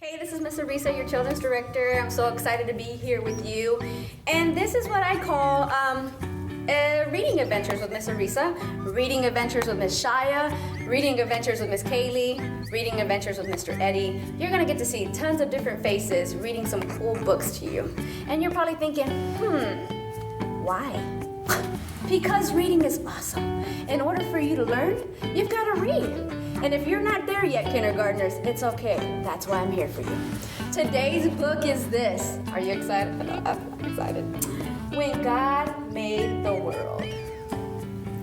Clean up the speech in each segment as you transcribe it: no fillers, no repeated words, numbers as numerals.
Hey, this is Mrs.Ariza, your children's director. I'm so excited to be here with you. And this is what I call reading adventures with Miss Ariza, reading adventures with Miss Shaya, reading adventures with Miss Kaylee, reading adventures with Mr. Eddie. You're gonna get to see tons of different faces reading some cool books to you. And you're probably thinking, why? Because reading is awesome. In order for you to learn, you've got to read. And if you're not there yet, kindergartners, it's okay. That's why I'm here for you. Today's book is this. Are you excited? I'm excited. When God Made the World.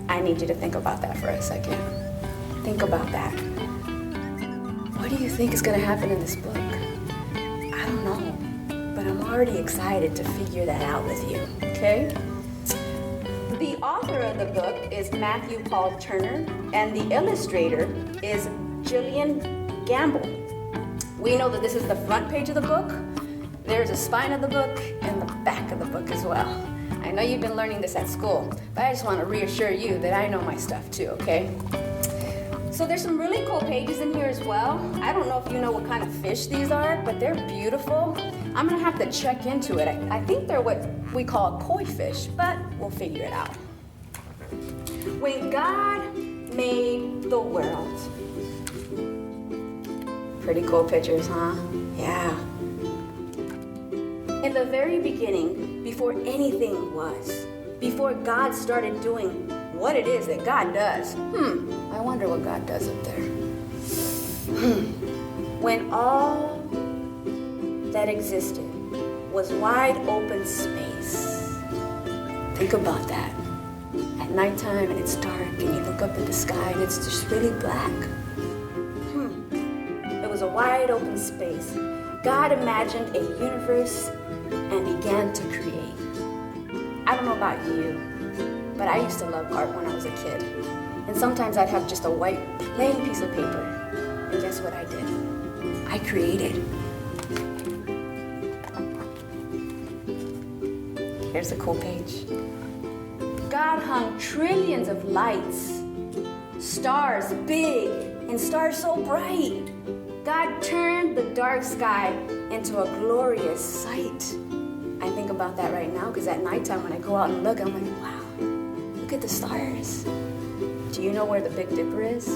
I need you to think about that for a second. Think about that. What do you think is going to happen in this book? I don't know, but I'm already excited to figure that out with you, okay? The author of the book is Matthew Paul Turner, and the illustrator is Jillian Gamble. We know that this is the front page of the book. There's a spine of the book and the back of the book as well. I know you've been learning this at school, but I just want to reassure you that I know my stuff too, okay? So there's some really cool pages in here as well. I don't know if you know what kind of fish these are, but they're beautiful. I'm gonna have to check into it. I think they're what we call koi fish, but we'll figure it out. When God made the world. Pretty cool pictures, huh? Yeah. In the very beginning, before anything was, before God started doing what it is that God does, I wonder what God does up there. When all that existed was wide open space. Think about that. At nighttime and it's dark and you look up at the sky and it's just really black. It was a wide open space. God imagined a universe and began to create. I don't know about you, but I used to love art when I was a kid. And sometimes I'd have just a white, plain piece of paper. And guess what I did? I created. Here's a cool page. God hung trillions of lights, stars big and stars so bright. God turned the dark sky into a glorious sight. I think about that right now because at nighttime when I go out and look, I'm like, wow, look at the stars. Do you know where the Big Dipper is?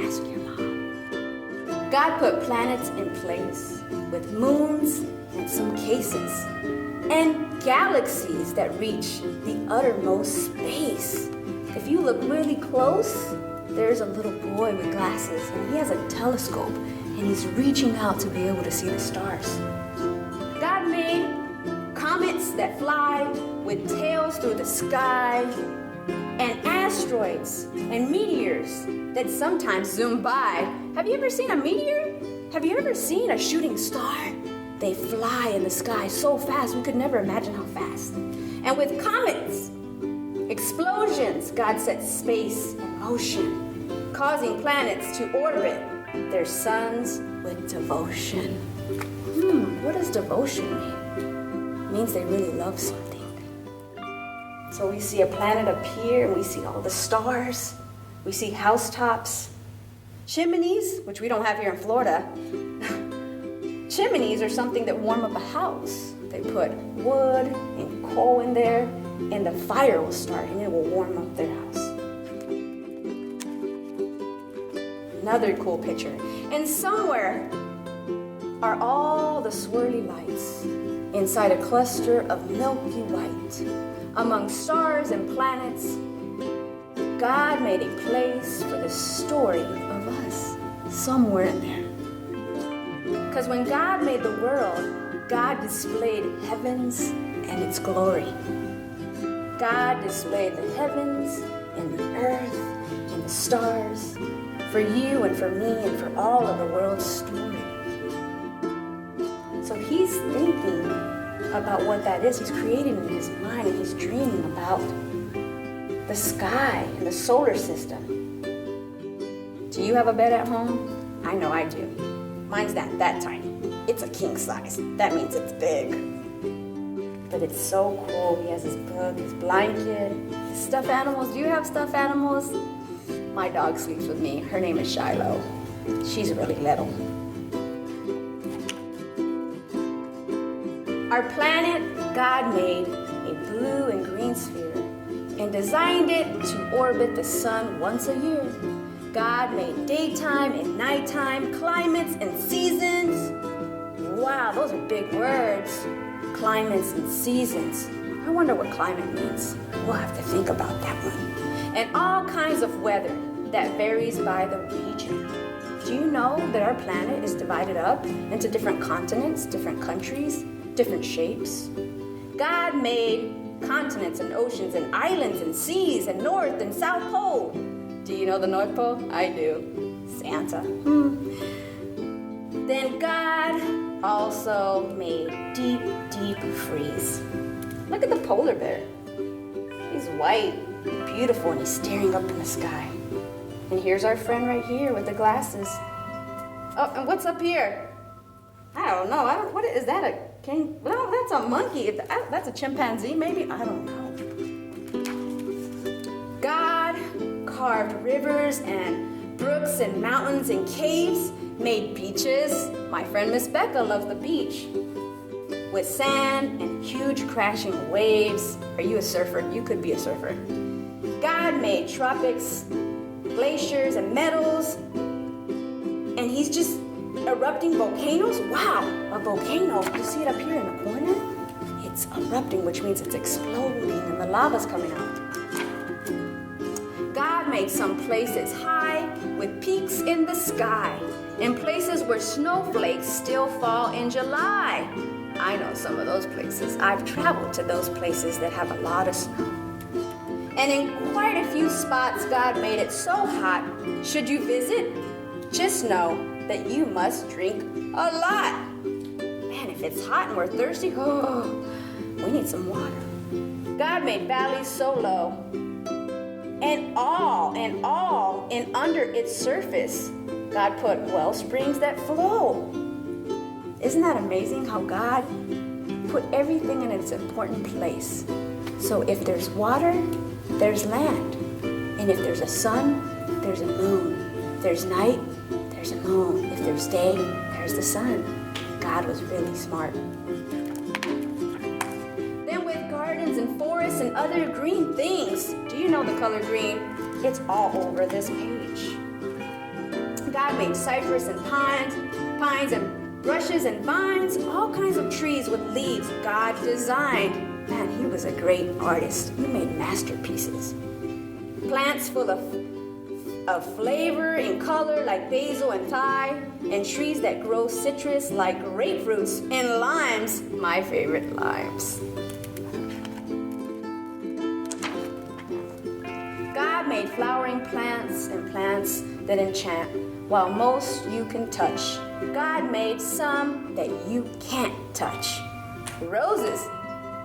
Ask your mom. God put planets in place with moons and some cases and galaxies that reach the uttermost space. If you look really close, there's a little boy with glasses and he has a telescope and he's reaching out to be able to see the stars. God made comets that fly with tails through the sky and asteroids and meteors that sometimes zoom by. Have you ever seen a meteor? Have you ever seen a shooting star? They fly in the sky so fast, we could never imagine how fast. And with comets, explosions, God set space in motion, causing planets to orbit their suns with devotion. What does devotion mean? It means they really love something. So we see a planet appear and we see all the stars. We see housetops, chimneys, which we don't have here in Florida. Chimneys are something that warm up a house. They put wood and coal in there, and the fire will start, and it will warm up their house. Another cool picture. And somewhere are all the swirly lights inside a cluster of milky white. Among stars and planets, God made a place for the story of us, somewhere in there. Because when God made the world, God displayed heavens and its glory. God displayed the heavens and the earth and the stars for you and for me and for all of the world's story. So he's thinking about what that is. He's creating in his mind and he's dreaming about the sky and the solar system. Do you have a bed at home? I know I do. Mine's not that tiny. It's a king size. That means it's big. But it's so cool. He has his book, his blanket, his stuffed animals. Do you have stuffed animals? My dog sleeps with me. Her name is Shiloh. She's really little. Our planet, God made a blue and green sphere and designed it to orbit the sun once a year. God made daytime and nighttime, climates and seasons. Wow, those are big words. Climates and seasons. I wonder what climate means. We'll have to think about that one. And all kinds of weather that varies by the region. Do you know that our planet is divided up into different continents, different countries, different shapes? God made continents and oceans and islands and seas and North and South Pole. Do you know the North Pole? I do. Santa. Then God also made deep, deep freeze. Look at the polar bear. He's white, beautiful, and he's staring up in the sky. And here's our friend right here with the glasses. Oh, and what's up here? I don't know. What is that? A king? No, that's a monkey. That's a chimpanzee, maybe? I don't know. God carved rivers and brooks and mountains and caves, made beaches. My friend Miss Becca loves the beach. With sand and huge crashing waves. Are you a surfer? You could be a surfer. God made tropics, glaciers and metals, and he's just erupting volcanoes. Wow, a volcano. You see it up here in the corner? It's erupting, which means it's exploding and the lava's coming out. God made some places high with peaks in the sky and places where snowflakes still fall in July. I know some of those places. I've traveled to those places that have a lot of snow. And in quite a few spots, God made it so hot, should you visit, just know that you must drink a lot. Man, if it's hot and we're thirsty, we need some water. God made valleys so low, and under its surface, God put well springs that flow. Isn't that amazing how God put everything in its important place? So if there's water, there's land. And if there's a sun, there's a moon. If there's night, there's a moon. If there's day, there's the sun. God was really smart. Then with gardens and forests and other green things, do you know the color green? It's all over this page. God made cypress and pines and brushes and vines, all kinds of trees with leaves God designed. Man, he was a great artist. He made masterpieces. Plants full of flavor and color like basil and thyme, and trees that grow citrus like grapefruits and limes, my favorite limes. God made flowering plants and plants that enchant, while most you can touch. God made some that you can't touch. Roses,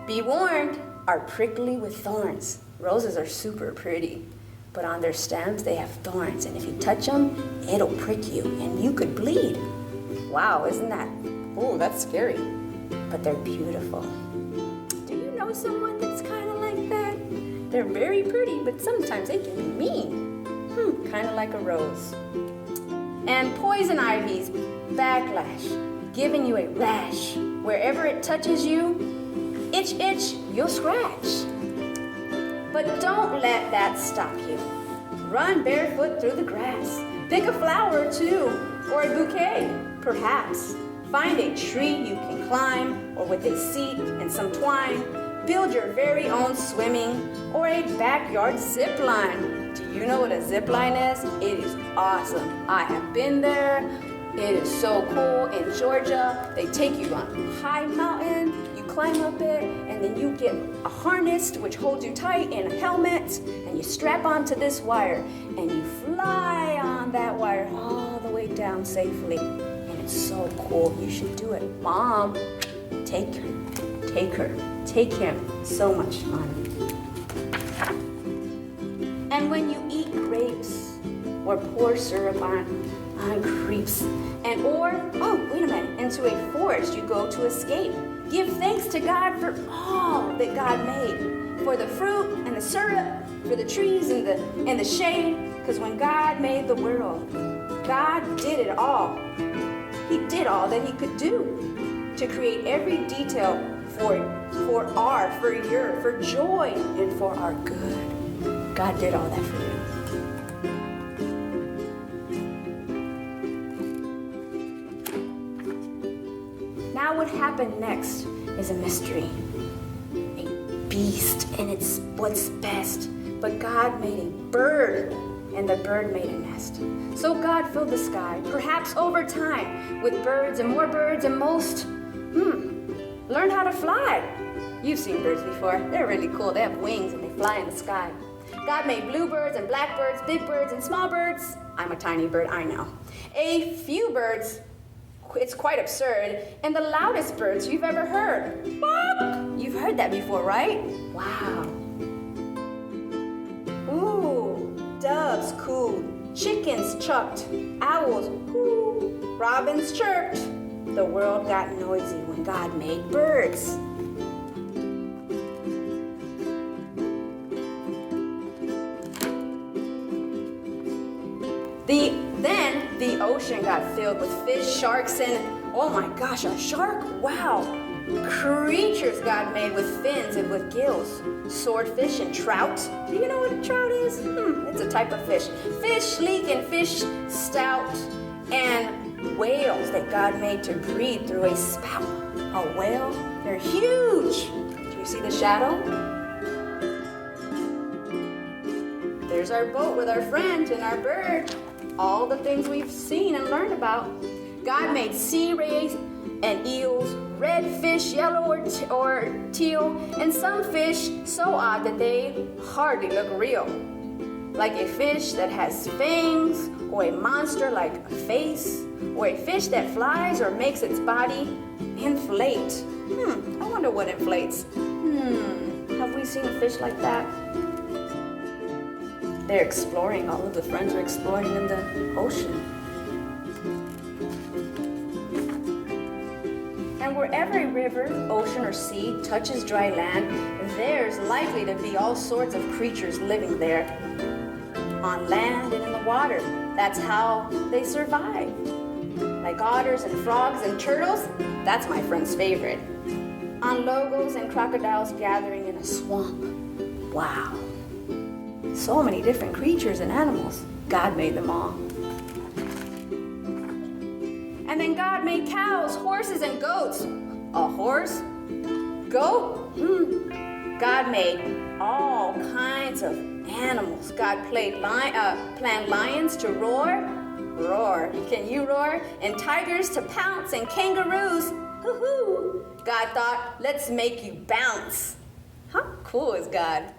be warned, are prickly with thorns. Roses are super pretty, but on their stems they have thorns, and if you touch them, it'll prick you, and you could bleed. Wow, isn't that? Oh, that's scary. But they're beautiful. Do you know someone that's kind of like that? They're very pretty, but sometimes they can be mean. Kind of like a rose. And poison ivy's backlash, giving you a rash. Wherever it touches you, itch, itch, you'll scratch. But don't let that stop you. Run barefoot through the grass. Pick a flower or two, or a bouquet, perhaps. Find a tree you can climb, or with a seat and some twine, build your very own swimming or a backyard zip line. Do you know what a zip line is? It is awesome. I have been there. It is so cool. In Georgia, they take you on a high mountain, you climb up it, and then you get a harness which holds you tight in a helmet, and you strap onto this wire, and you fly on that wire all the way down safely. And it's so cool. You should do it. Mom, take him. So much fun. And when you eat grapes or pour syrup on grapes, into a forest you go to escape. Give thanks to God for all that God made, for the fruit and the syrup, for the trees and the shade, because when God made the world, God did it all. He did all that he could do. to create every detail for joy and for our good. God did all that for you. Now what happened next is a mystery. A beast, and it's what's best. But God made a bird, and the bird made a nest. So God filled the sky, perhaps over time, with birds and more birds, and most learned how to fly. You've seen birds before. They're really cool. They have wings and they fly in the sky. God made bluebirds and blackbirds, big birds and small birds. I'm a tiny bird, I know. A few birds, it's quite absurd, and the loudest birds you've ever heard. Bark! You've heard that before, right? Wow. Ooh, doves cooed, chickens chucked, owls hoo, robins chirped. The world got noisy when God made birds. Then the ocean got filled with fish, sharks, and oh my gosh, a shark? Wow. Creatures God made with fins and with gills. Swordfish and trout. Do you know what a trout is? It's a type of fish. Fish sleek and fish stout. And whales that God made to breathe through a spout. A whale? They're huge. Do you see the shadow? There's our boat with our friend and our bird. All the things we've seen and learned about. God made sea rays and eels, red fish, yellow or teal, and some fish so odd that they hardly look real. Like a fish that has fangs, or a monster like a face, or a fish that flies or makes its body inflate. I wonder what inflates. Have we seen a fish like that? They're exploring. All of the friends are exploring in the ocean. And wherever a river, ocean, or sea touches dry land, there's likely to be all sorts of creatures living there. On land and in the water. That's how they survive. Like otters and frogs and turtles, that's my friend's favorite. On logos and crocodiles gathering in a swamp. Wow. So many different creatures and animals. God made them all. And then God made cows, horses, and goats. A horse? Goat? God made all kinds of animals. God planned lions to roar. Roar. Can you roar? And tigers to pounce, and kangaroos. Hoo-hoo. God thought, let's make you bounce. How cool is God?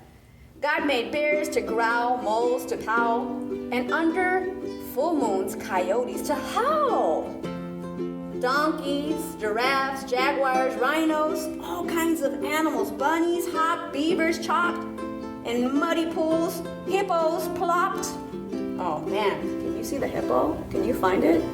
God made bears to growl, moles to howl, and under full moons, coyotes to howl. Donkeys, giraffes, jaguars, rhinos, all kinds of animals, bunnies hopped, beavers chopped, and muddy pools, hippos plopped. Oh man, can you see the hippo? Can you find it?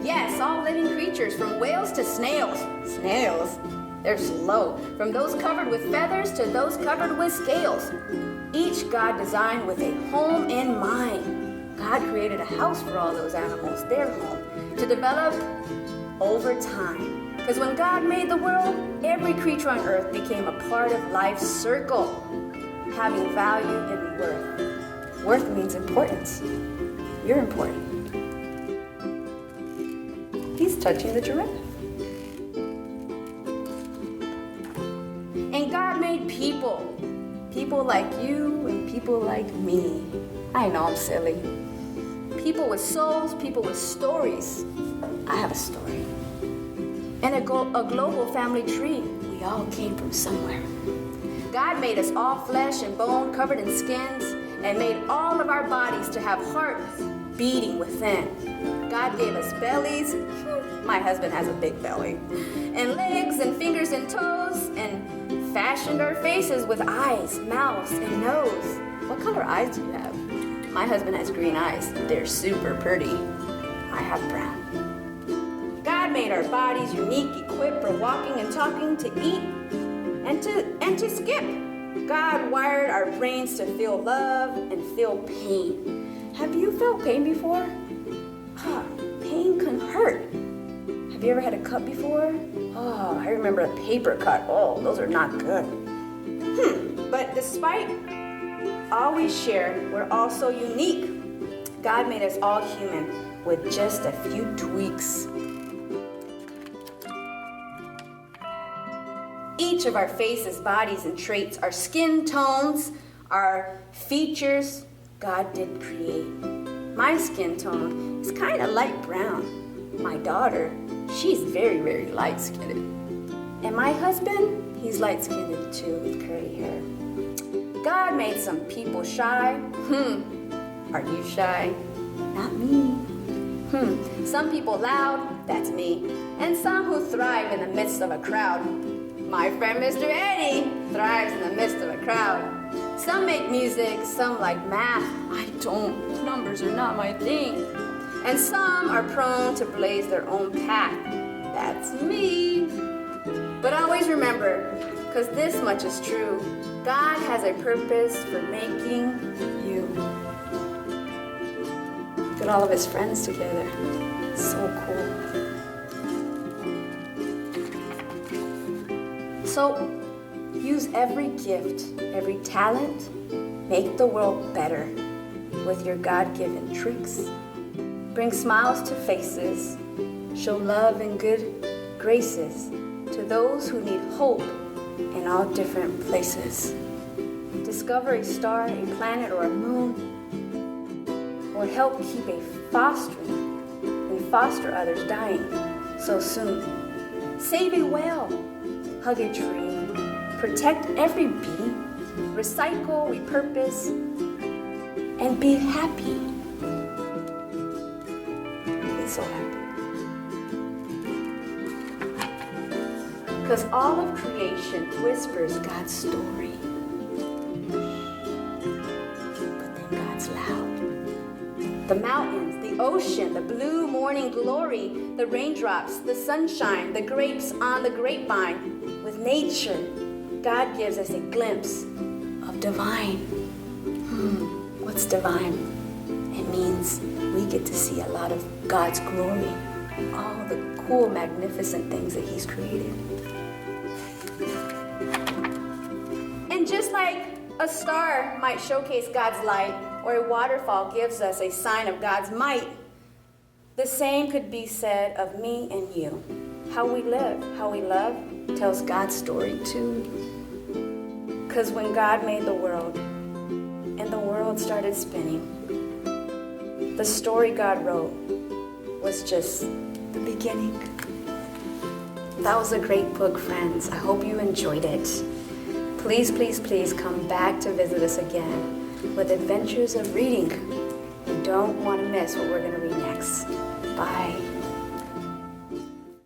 Yes, all living creatures, from whales to snails. Snails? They're slow. From those covered with feathers to those covered with scales. Each God designed with a home in mind. God created a house for all those animals, their home, to develop over time. Because when God made the world, every creature on earth became a part of life's circle, having value and worth. Worth means importance. You're important. He's touching the giraffe. And God made people. People like you and people like me. I know I'm silly. People with souls, people with stories. I have a story. And a global family tree. We all came from somewhere. God made us all flesh and bone covered in skins, and made all of our bodies to have hearts beating within. God gave us bellies. My husband has a big belly. And legs and fingers and toes, and fashioned our faces with eyes, mouths, and nose. What color eyes do you have? My husband has green eyes. They're super pretty. I have brown. God made our bodies unique, equipped for walking and talking, to eat and to skip. God wired our brains to feel love and feel pain. Have you felt pain before? you ever had a cut before? Oh, I remember a paper cut. Oh, those are not good. But despite all we share, we're also unique. God made us all human with just a few tweaks. Each of our faces, bodies, and traits, our skin tones, our features, God did create. My skin tone is kind of light brown. My daughter, she's very, very light-skinned. And my husband, he's light-skinned too with curly hair. God made some people shy. Are you shy? Not me. Some people loud, that's me. And some who thrive in the midst of a crowd. My friend Mr. Eddie thrives in the midst of a crowd. Some make music, some like math. I don't. Numbers are not my thing. And some are prone to blaze their own path. That's me. But always remember, because this much is true, God has a purpose for making you. Look at all of his friends together. So cool. So use every gift, every talent, make the world better with your God-given tricks. Bring smiles to faces, show love and good graces to those who need hope in all different places. Discover a star, a planet, or a moon, or help keep a fostering and foster others dying so soon. Save a whale, hug a tree, protect every bee, recycle, repurpose, and be happy. Be so happy. Because all of creation whispers God's story. But then God's loud. The mountains, the ocean, the blue morning glory, the raindrops, the sunshine, the grapes on the grapevine. With nature, God gives us a glimpse of divine. What's divine? It means we get to see a lot of God's glory, all the cool, magnificent things that he's created. And just like a star might showcase God's light, or a waterfall gives us a sign of God's might, the same could be said of me and you. How we live, how we love, tells God's story too. Because when God made the world, and the world started spinning, the story God wrote was just the beginning. That was a great book, friends. I hope you enjoyed it. Please, please, please come back to visit us again with adventures of reading. You don't want to miss what we're going to read next. Bye.